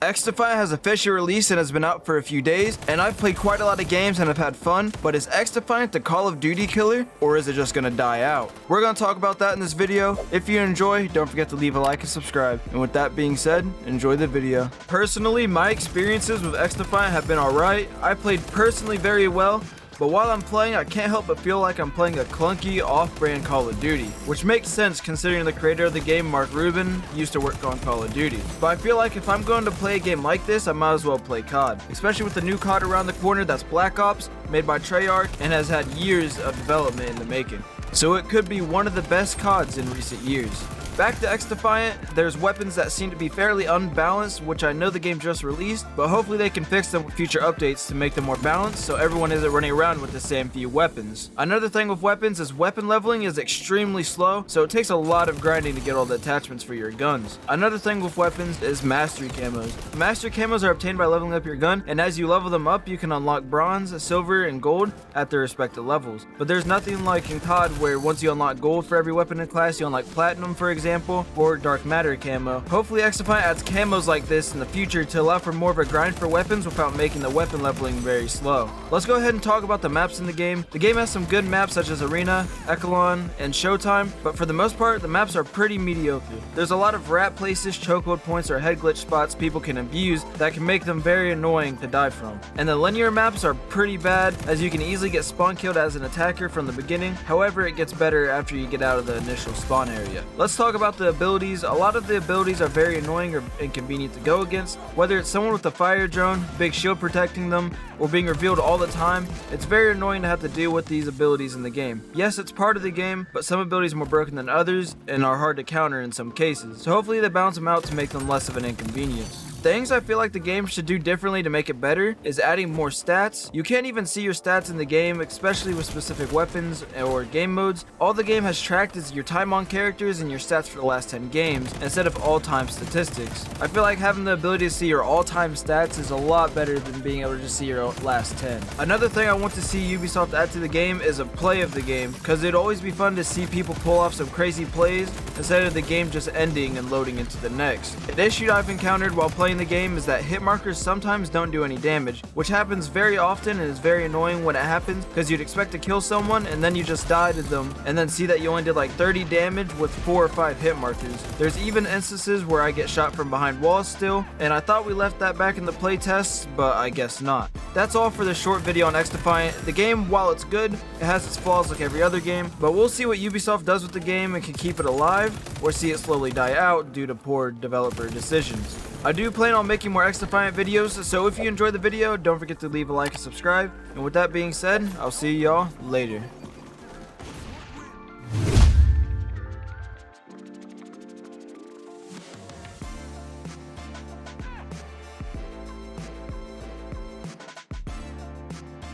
XDefiant has officially released and has been out for a few days, and I've played quite a lot of games and have had fun, but is XDefiant the Call of Duty killer, or is it just gonna die out? We're gonna talk about that in this video. If you enjoy, don't forget to leave a like and subscribe. And with that being said, enjoy the video. Personally, my experiences with XDefiant have been alright. I played personally very well, but while I'm playing, I can't help but feel like I'm playing a clunky, off-brand Call of Duty, which makes sense considering the creator of the game, Mark Rubin, used to work on Call of Duty. But I feel like if I'm going to play a game like this, I might as well play COD, especially with the new COD around the corner that's Black Ops, made by Treyarch, and has had years of development in the making. So it could be one of the best CODs in recent years. Back to XDefiant, there's weapons that seem to be fairly unbalanced, which I know the game just released, but hopefully they can fix them with future updates to make them more balanced so everyone isn't running around with the same few weapons. Another thing with weapons is weapon leveling is extremely slow, so it takes a lot of grinding to get all the attachments for your guns. Another thing with weapons is mastery camos. Mastery camos are obtained by leveling up your gun, and as you level them up, you can unlock bronze, silver, and gold at their respective levels. But there's nothing like in COD where once you unlock gold for every weapon in class, you unlock platinum, for example, or dark matter camo. Hopefully XDefiant adds camos like this in the future to allow for more of a grind for weapons without making the weapon leveling very slow. Let's go ahead and talk about the maps in the game. The game has some good maps such as Arena, Echelon, and Showtime, but for the most part, the maps are pretty mediocre. There's a lot of rat places, chokehold points, or head glitch spots people can abuse that can make them very annoying to die from. And the linear maps are pretty bad, as you can easily get spawn killed as an attacker from the beginning. However, it gets better after you get out of the initial spawn area. Let's talk about the abilities. A lot of the abilities are very annoying or inconvenient to go against, whether it's someone with a fire drone, big shield protecting them, or being revealed all the time. It's very annoying to have to deal with these abilities in the game. Yes, it's part of the game, but some abilities are more broken than others and are hard to counter in some cases, so hopefully they balance them out to make them less of an inconvenience. Things I feel like the game should do differently to make it better is adding more stats. You can't even see your stats in the game, especially with specific weapons or game modes. All the game has tracked is your time on characters and your stats for the last 10 games, instead of all-time statistics. I feel like having the ability to see your all-time stats is a lot better than being able to just see your last 10. Another thing I want to see Ubisoft add to the game is a play of the game, because it'd always be fun to see people pull off some crazy plays instead of the game just ending and loading into the next. An issue I've encountered while playing the game is that hit markers sometimes don't do any damage, which happens very often and is very annoying when it happens, because you'd expect to kill someone and then you just die to them and then see that you only did like 30 damage with 4 or 5 hit markers. There's even instances where I get shot from behind walls still, and I thought we left that back in the playtests, but I guess not. That's all for this short video on XDefiant. The game, while it's good, it has its flaws like every other game, but we'll see what Ubisoft does with the game and can keep it alive, or see it slowly die out due to poor developer decisions. I do plan on making more XDefiant videos, so if you enjoyed the video, don't forget to leave a like and subscribe. And with that being said, I'll see y'all later.